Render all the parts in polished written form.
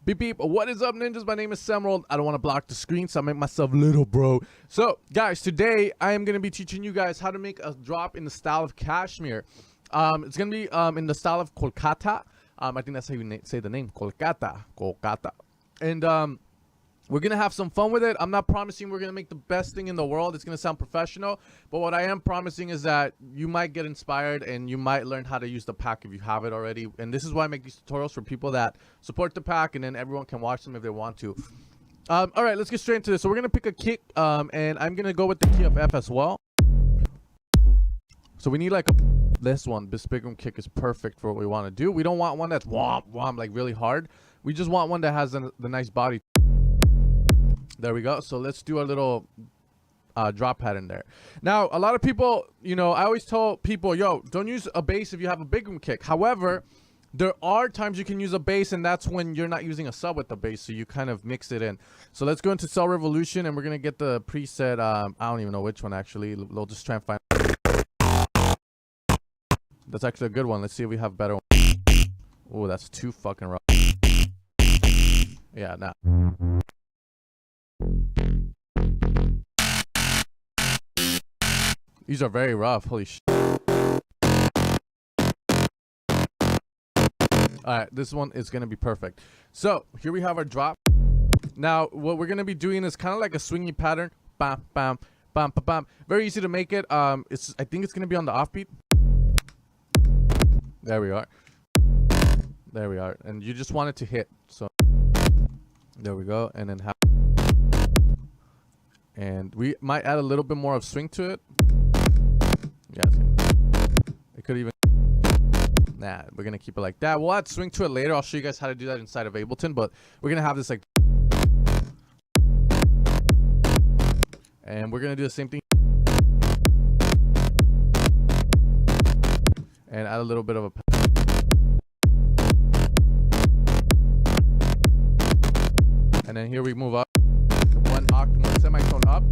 Beep beep, what is up ninjas? My name is Samuel. I don't want to block the screen, so I make myself little, bro. So guys, today I am going to be teaching you guys how to make a drop in the style of Kashmir. It's going to be in the style of Kolkata. I think that's how you say the name, Kolkata. And we're going to have some fun with it. I'm not promising we're going to make the best thing in the world. It's going to sound professional. But what I am promising is that you might get inspired and you might learn how to use the pack if you have it already. And this is why I make these tutorials for people that support the pack, and then everyone can watch them if they want to. All right, let's get straight into this. So we're going to pick a kick, and I'm going to go with the key of F as well. So we need like this one. This big room kick is perfect for what we want to do. We don't want one that's womp, womp, like really hard. We just want one that has the nice body. There we go. So let's do a little drop pattern there. Now, a lot of people, you know, I always tell people, yo, don't use a bass if you have a big room kick. However, there are times you can use a bass, and that's when you're not using a sub with the bass, so you kind of mix it in. So let's go into Cell Revolution, and we're going to get the preset. I don't even know which one, actually. We'll just try and find. That's actually a good one. Let's see if we have better one. Oh, that's too fucking rough. Yeah, nah. These are very rough. Holy shit. Alright, this one is going to be perfect. So, here we have our drop. Now, what we're going to be doing is kind of like a swingy pattern. Bam, bam, bam, bam, bam. Very easy to make it. I think it's going to be on the offbeat. There we are. There we are. And you just want it to hit. So, there we go. And then have. And we might add a little bit more of swing to it. Yeah, it could even. Nah, we're gonna keep it like that. We'll add swing to it later. I'll show you guys how to do that inside of Ableton, but we're gonna have this like. And we're gonna do the same thing. And add a little bit of a. And then here we move up. One semitone up.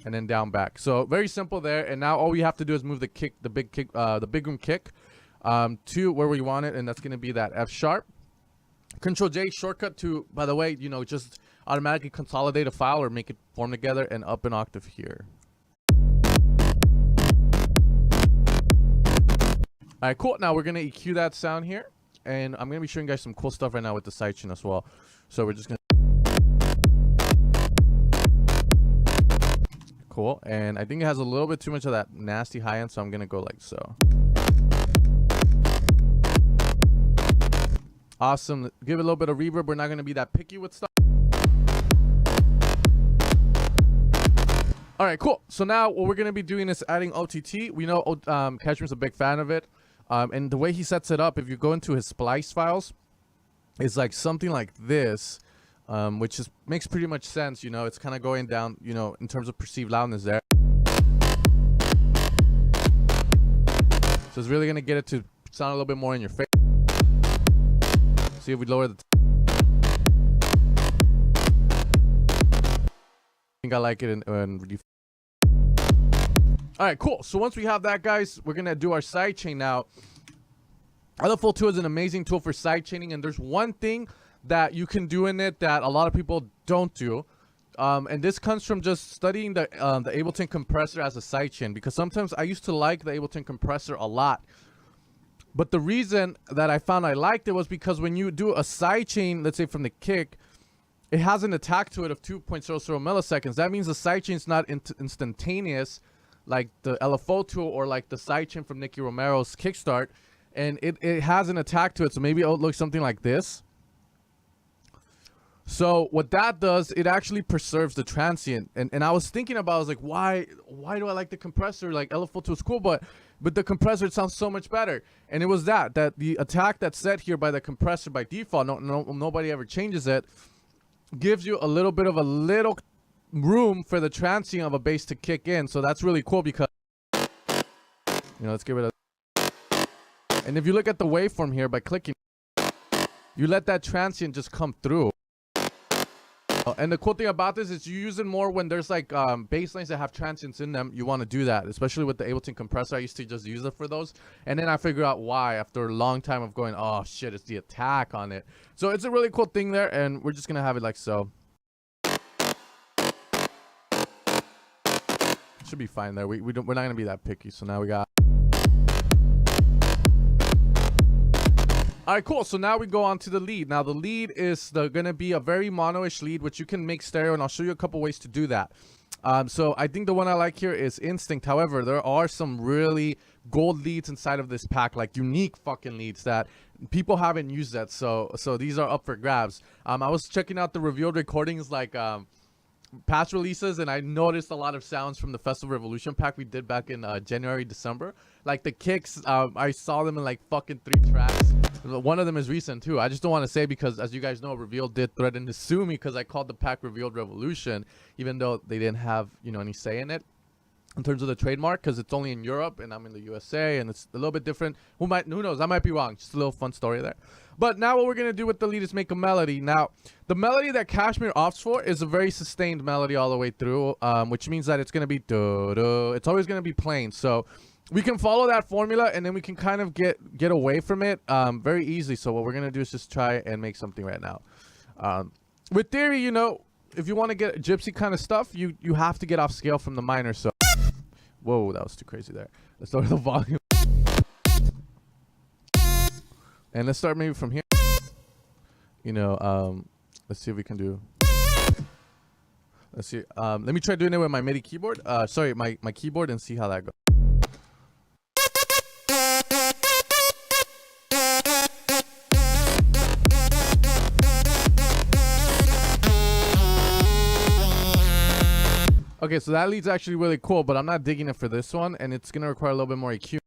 And then down back. So very simple there. And now all we have to do is move the kick, the big room kick, to where we want it, and that's gonna be that F sharp. Control J shortcut to, by the way, you know, just automatically consolidate a file or make it form together, and up an octave here. All right, cool. Now we're gonna EQ that sound here, and I'm gonna be showing you guys some cool stuff right now with the sidechain as well. So we're just gonna. Cool. And I think it has a little bit too much of that nasty high end, so I'm gonna go like so. Awesome. Give it a little bit of reverb. We're not gonna be that picky with stuff. All right, cool. So now what we're gonna be doing is adding OTT. We know Kshmr's a big fan of it, and the way he sets it up, if you go into his splice files, it's like something like this. Which makes pretty much sense, you know. It's kind of going down, you know, in terms of perceived loudness there. So it's really going to get it to sound a little bit more in your face. See if we lower the. I think I like it and all right, cool. So once we have that, guys, we're going to do our sidechain now. LFO tool is an amazing tool for sidechaining, and there's one thing that you can do in it that a lot of people don't do, and this comes from just studying the Ableton compressor as a sidechain, because sometimes I used to like the Ableton compressor a lot, but the reason that I found I liked it was because when you do a sidechain, let's say from the kick, it has an attack to it of 2.00 milliseconds. That means the sidechain is not instantaneous like the LFO tool or like the sidechain from Nicky Romero's Kickstart, and it has an attack to it, so maybe it'll look something like this. So what that does, it actually preserves the transient. And I was thinking about, I was like, why do I like the compressor? Like LFO2 is cool, but the compressor, it sounds so much better. And it was that the attack that's set here by the compressor by default, nobody ever changes it, gives you a little bit of a little room for the transient of a bass to kick in. So that's really cool because, you know, let's give it a, and if you look at the waveform here by clicking, you let that transient just come through. And the cool thing about this is you use it more when there's like bass lines that have transients in them. You want to do that, especially with the Ableton compressor. I used to just use it for those, and then I figured out why after a long time of going, oh shit, it's the attack on it. So it's a really cool thing there, and we're just gonna have it like so. Should be fine there. We're not gonna be that picky. So now we got. All right, cool. So now we go on to the lead. Now the lead is gonna be a very mono-ish lead, which you can make stereo, and I'll show you a couple ways to do that. So I think the one I like here is Instinct. However, there are some really gold leads inside of this pack, like unique fucking leads that people haven't used that. So these are up for grabs. I was checking out the revealed recordings, like past releases, and I noticed a lot of sounds from the Festival Revolution pack we did back in January, December. Like the kicks, I saw them in like fucking 3 tracks. One of them is recent too. I just don't want to say because, as you guys know, Revealed did threaten to sue me because I called the pack Revealed Revolution, even though they didn't have, you know, any say in it in terms of the trademark, because it's only in Europe and I'm in the USA and it's a little bit different. Who knows? I might be wrong. Just a little fun story there. But now what we're gonna do with the lead is make a melody. Now, the melody that Kshmr opts for is a very sustained melody all the way through, which means that it's gonna be do-do. It's always gonna be plain. So we can follow that formula, and then we can kind of get away from it very easily. So what we're gonna do is just try and make something right now. With theory, you know, if you want to get gypsy kind of stuff, you have to get off scale from the minor. So, whoa, that was too crazy there. Let's lower the volume. And let's start maybe from here. You know, let's see if we can do. Let's see. Let me try doing it with my MIDI keyboard. Sorry, my keyboard, and see how that goes. Okay, so that lead's actually really cool, but I'm not digging it for this one, and it's gonna require a little bit more EQ.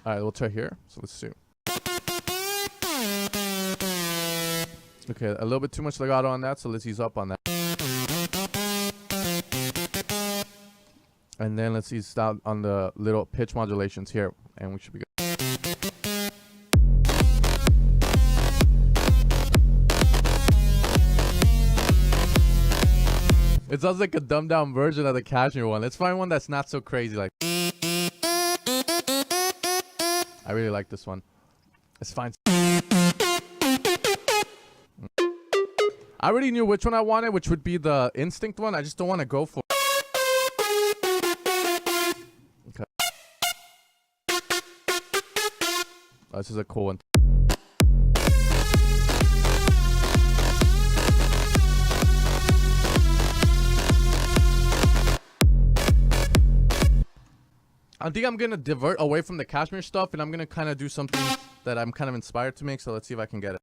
All right, we'll try here. So let's see. Okay, a little bit too much legato on that, so let's ease up on that. And then let's ease down on the little pitch modulations here, and we should be good. It sounds like a dumbed down version of the Kshmr one. Let's find one that's not so crazy. Like, I really like this one. It's fine. I already knew which one I wanted, which would be the Instinct one. I just don't want to go for it. Okay. Oh, this is a cool one. I think I'm going to divert away from the Kshmr stuff, and I'm going to kind of do something that I'm kind of inspired to make. So let's see if I can get it.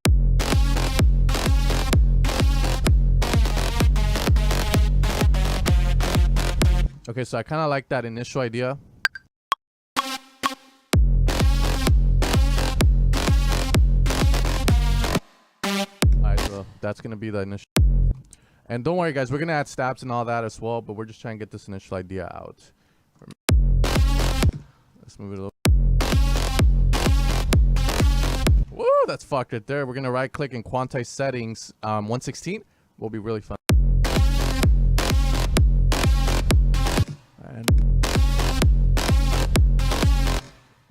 Okay, so I kind of like that initial idea. Alright, so that's going to be the initial. And don't worry, guys, we're going to add stabs and all that as well, but we're just trying to get this initial idea out. Let's move it a little. Woo, that's fucked right there. We're going to right click and quantize settings. 116 will be really fun. And I'm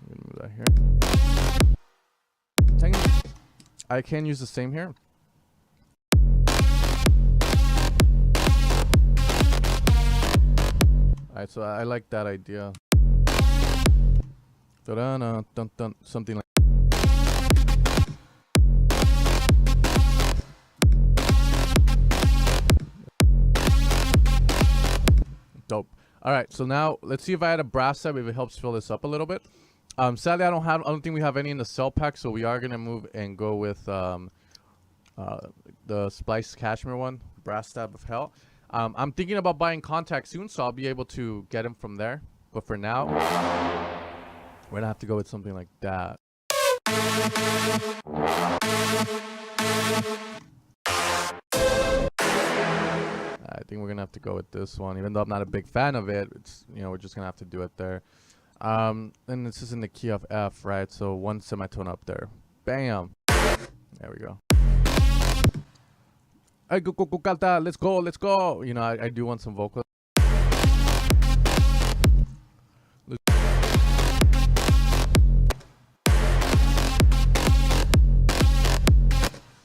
going to move that here. Technically, I can use the same here. Alright, so I like that idea. Something like dope. All right, so now let's see if I add a brass tab, if it helps fill this up a little bit. Sadly, I don't think we have any in the cell pack, so we are gonna move and go with the Splice Kshmr one, brass tab of hell. I'm thinking about buying contacts soon, so I'll be able to get them from there. But for now, we're gonna have to go with something like that. I think we're gonna have to go with this one, even though I'm not a big fan of it. It's, you know, we're just gonna have to do it there. And this is in the key of F, right? So one semitone up there. Bam. There we go. Hey, go, Cata, let's go, let's go. You know, I do want some vocals.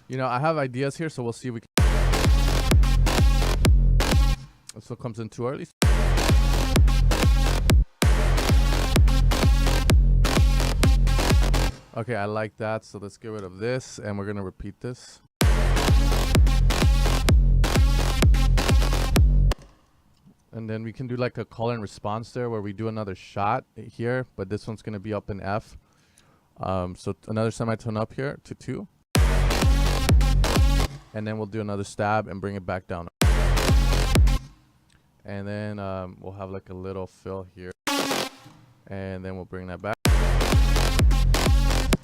You know, I have ideas here, so we'll see if we can. It still comes in too early. Okay, I like that, so let's get rid of this, and we're gonna repeat this. And then we can do like a call and response there where we do another shot here, but this one's gonna be up in F. So another semitone up here to 2. And then we'll do another stab and bring it back down. And then we'll have like a little fill here. And then we'll bring that back.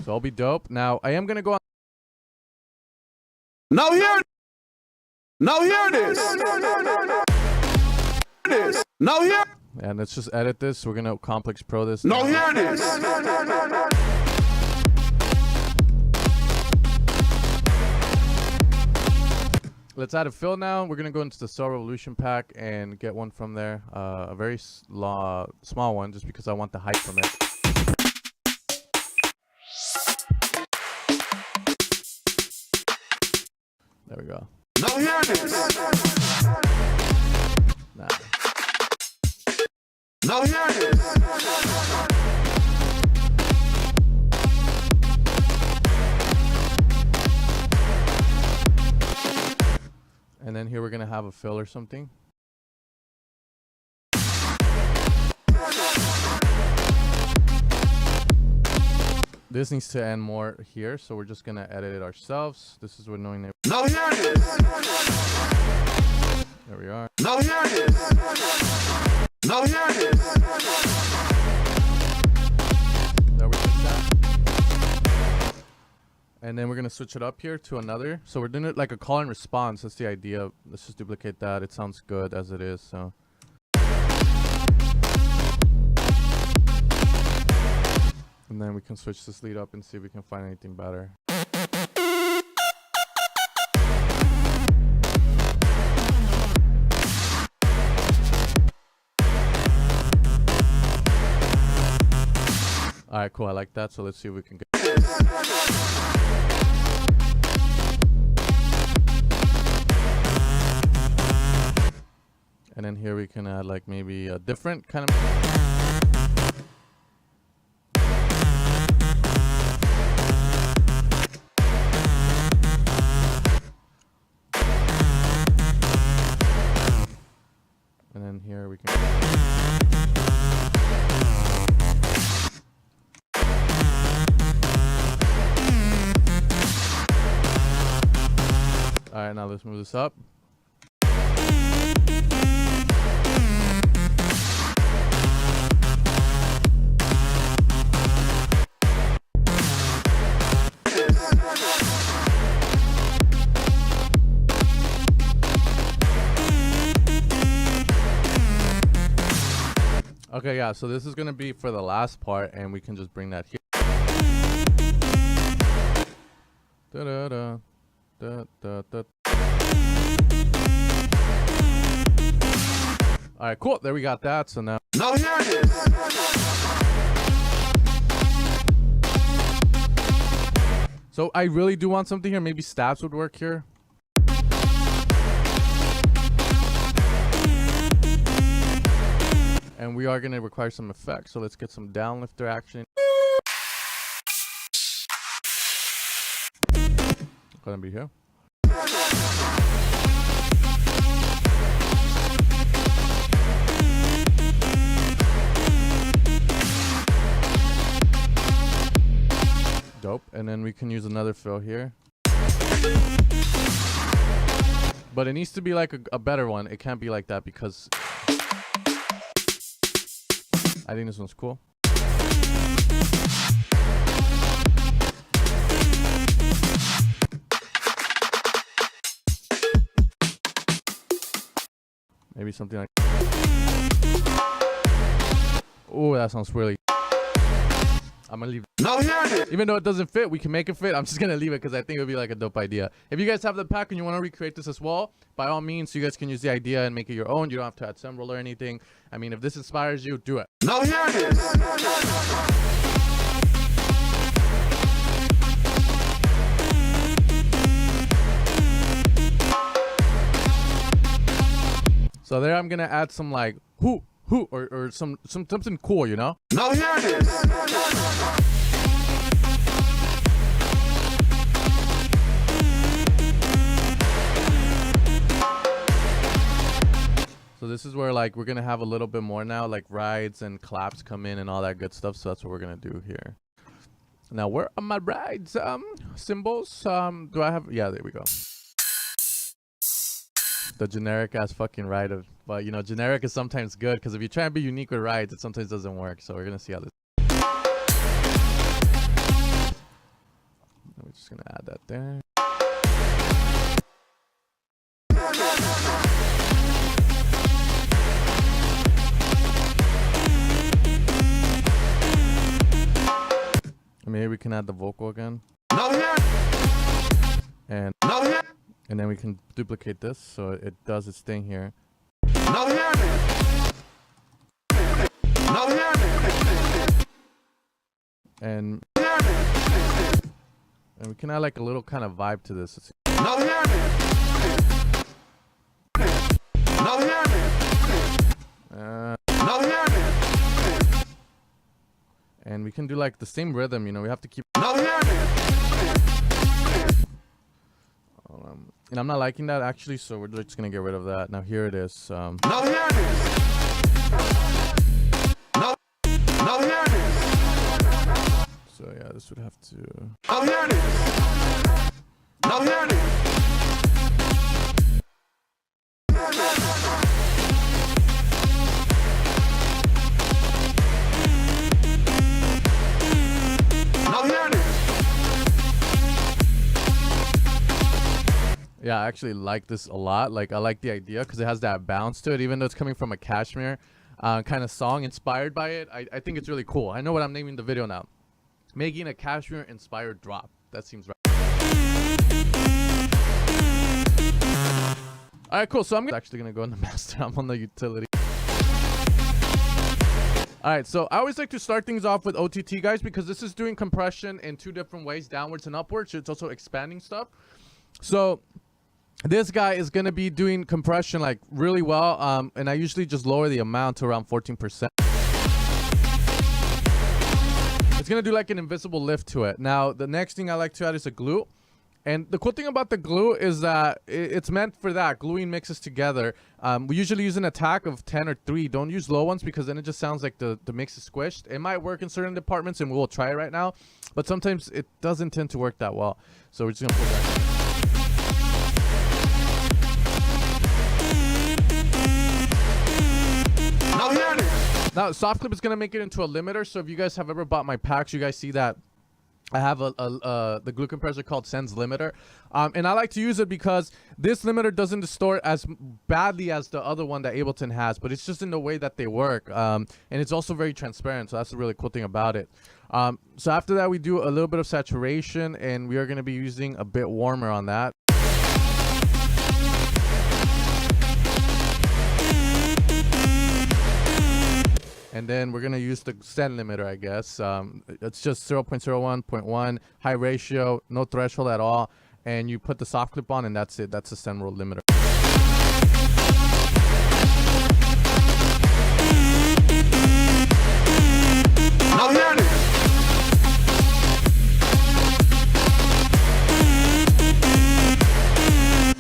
So I'll be dope. Now I am gonna go on. Now hear this. Now hear. And let's just edit this. We're gonna complex pro this. Now hear this. Let's add a fill now. We're gonna go into the Soul Revolution pack and get one from there. A very small one, just because I want the hype from it. There we go. Now hear this. Nah. Now hear this. And then here we're gonna have a fill or something. This needs to end more here, so we're just gonna edit it ourselves. This is what knowing. Now hear this. There we are. Now hear this. Now hear this. There we go. And then we're gonna switch it up here to another. So we're doing it like a call and response. That's the idea. Let's just duplicate that. It sounds good as it is. So. And then we can switch this lead up and see if we can find anything better. All right, cool. I like that. So let's see if we can get. And then here we can add like maybe a different kind of. And then here we can. All right, now let's move this up. Okay, yeah, so this is going to be for the last part, and we can just bring that here. Da-da-da. Da-da-da. All right, cool. There we got that. So now. Now hear this. So I really do want something here. Maybe stabs would work here. And we are going to require some effects. So let's get some downlifter action. Gonna be here. Dope. And then we can use another fill here. But it needs to be like a better one. It can't be like that because I think this one's cool. Maybe something like. Oh, that sounds really. I'm gonna leave. Now here it is. Even though it doesn't fit, we can make it fit. I'm just gonna leave it because I think it would be like a dope idea. If you guys have the pack and you want to recreate this as well, by all means, you guys can use the idea and make it your own. You don't have to add symbol or anything. I mean, if this inspires you, do it. Now here it is. So there, I'm gonna add some like who or something cool, you know. Now here it is. So this is where like we're gonna have a little bit more now, like rides and claps come in and all that good stuff. So that's what we're gonna do here. Now where are my rides? Symbols. Do I have? Yeah, there we go. The generic ass fucking ride of, but you know, generic is sometimes good because if you try and be unique with rides, it sometimes doesn't work. So we're gonna see how this. We're just gonna add that there. Maybe we can add the vocal again. Now here. And Now here. and then we can duplicate this so it does its thing here. Now here it is. Now here it is. And we can add like a little kind of vibe to this. Now here it is. Now here it is. Now here it is. And we can do like the same rhythm, you know, we have to keep. Now here it is. And I'm not liking that actually, so we're just gonna get rid of that. Now here it is. Now here it is. Now here it is. So yeah, this would have to. Now here it is. Now here it is. Now here it is. Yeah, I actually like this a lot. Like I like the idea because it has that bounce to it, even though it's coming from a Kshmr kind of song inspired by it. I think it's really cool. I know what I'm naming the video now. Making a Kshmr inspired drop. That seems right. All right, cool. So I'm actually gonna go in the master. I'm on the utility. All right, so I always like to start things off with OTT, guys, because this is doing compression in two different ways, downwards and upwards. It's also expanding stuff. So this guy is going to be doing compression like really well, and I usually just lower the amount to around 14%. It's going to do like an invisible lift to it. Now, the next thing I like to add is a glue. And the cool thing about the glue is that it's meant for that, gluing mixes together. We usually use an attack of 10 or 3. Don't use low ones because then it just sounds like the mix is squished. It might work in certain departments, and we will try it right now. But sometimes it doesn't tend to work that well. So we're just going to put that. Now, soft clip is going to make it into a limiter. So if you guys have ever bought my packs, you guys see that I have the glue compressor called Sense Limiter. And I like to use it because this limiter doesn't distort as badly as the other one that Ableton has, but it's just in the way that they work. And it's also very transparent. So that's the really cool thing about it. So after that, we do a little bit of saturation, and we are going to be using a bit warmer on that. And then we're going to use the send limiter, I guess. It's just 0.01, 0.1, high ratio, no threshold at all. And you put the soft clip on, and that's it. That's the send roll limiter. Now here it is.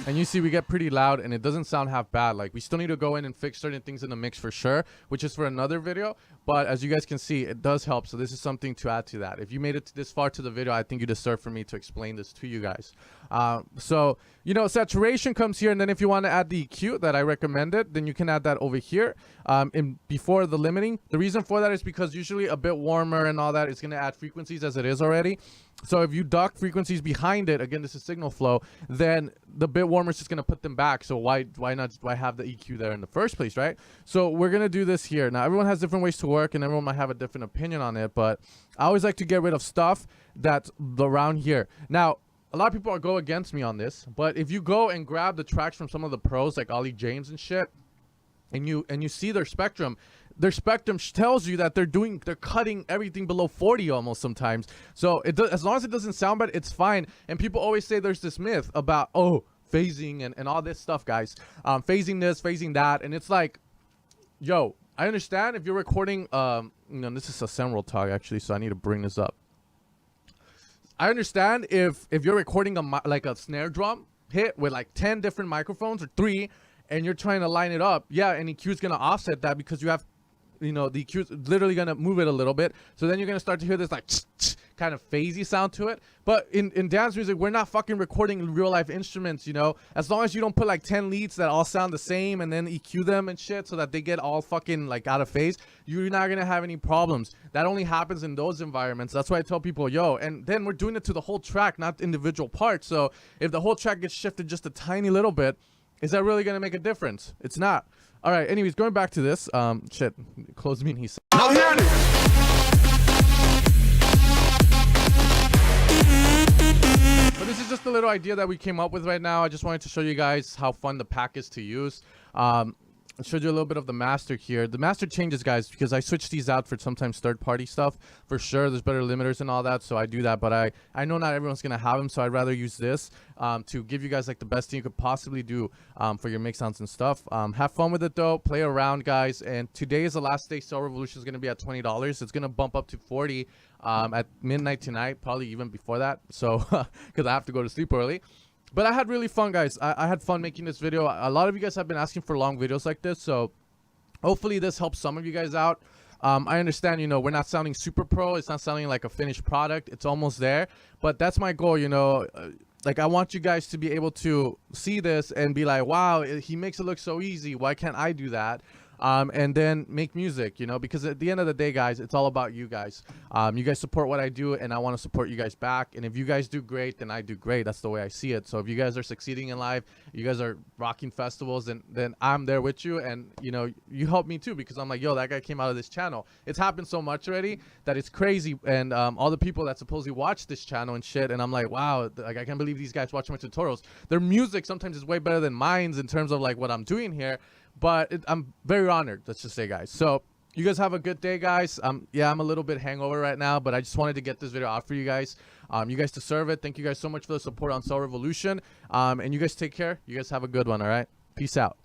And you see we get pretty loud, and it doesn't sound half bad. Like, we still need to go in and fix certain things in the mix for sure, which is for another video. But as you guys can see, it does help. So this is something to add to that. If you made it this far to the video, I think you deserve for me to explain this to you guys. So, you know, saturation comes here. And then if you want to add the EQ that I recommended, then you can add that over here before the limiting. The reason for that is because usually a bit warmer and all that is going to add frequencies as it is already. So if you duck frequencies behind it, again, this is signal flow, then the bit warmer is just going to put them back. So why have the EQ there in the first place, right? So we're going to do this here. Now, everyone has different ways to work, and everyone might have a different opinion on it, but I always like to get rid of stuff that's around here. Now, a lot of people go against me on this, but if you go and grab the tracks from some of the pros like Ollie James and shit, and you see their spectrum tells you that they're cutting everything below 40 almost sometimes. So as long as it doesn't sound bad, it's fine. And people always say there's this myth about phasing and all this stuff, guys. Phasing this, phasing that, and it's like, yo, I understand if you're recording. This is a Semruel talk actually, so I need to bring this up. I understand if you're recording a snare drum hit with like 10 different microphones or 3. And you're trying to line it up, yeah, and EQ is going to offset that because you have, the EQ is literally going to move it a little bit. So then you're going to start to hear this like kind of phasey sound to it. But in dance music, we're not fucking recording real life instruments, as long as you don't put like 10 leads that all sound the same and then EQ them and shit so that they get all fucking like out of phase, you're not going to have any problems. That only happens in those environments. That's why I tell people, yo, and then we're doing it to the whole track, not individual parts. So if the whole track gets shifted just a tiny little bit, is that really going to make a difference? It's not. All right, anyways, going back to this. Shit, close me and he said. Now here it is. But this is just a little idea that we came up with right now. I just wanted to show you guys how fun the pack is to use. I showed you a little bit of the master here. The master changes, guys, because I switch these out for sometimes third-party stuff. For sure, there's better limiters and all that, so I do that. But I know not everyone's going to have them, so I'd rather use this to give you guys like the best thing you could possibly do for your mix sounds and stuff. Have fun with it, though. Play around, guys. And today is the last day. Cell Revolution is going to be at $20. It's going to bump up to $40 at midnight tonight, probably even before that. So, because I have to go to sleep early. But I had really fun, guys. I had fun making this video. A lot of you guys have been asking for long videos like this, so hopefully this helps some of you guys out. I understand, we're not sounding super pro. It's not sounding like a finished product. It's almost there. But that's my goal, like, I want you guys to be able to see this and be like, wow, he makes it look so easy. Why can't I do that? And then make music, because at the end of the day, guys, it's all about you guys. You guys support what I do, and I want to support you guys back. And if you guys do great, then I do great. That's the way I see it. So if you guys are succeeding in life, you guys are rocking festivals, then I'm there with you. And, you help me too, because I'm like, yo, that guy came out of this channel. It's happened so much already that it's crazy. And all the people that supposedly watch this channel and shit, and I'm like, wow, like, I can't believe these guys watch my tutorials. Their music sometimes is way better than mine's in terms of like what I'm doing here. But I'm very honored, let's just say, guys. So you guys have a good day, guys. Yeah, I'm a little bit hangover right now, but I just wanted to get this video out for you guys. You guys deserve it. Thank you guys so much for the support on Cell Revolution. And you guys take care. You guys have a good one, all right? Peace out.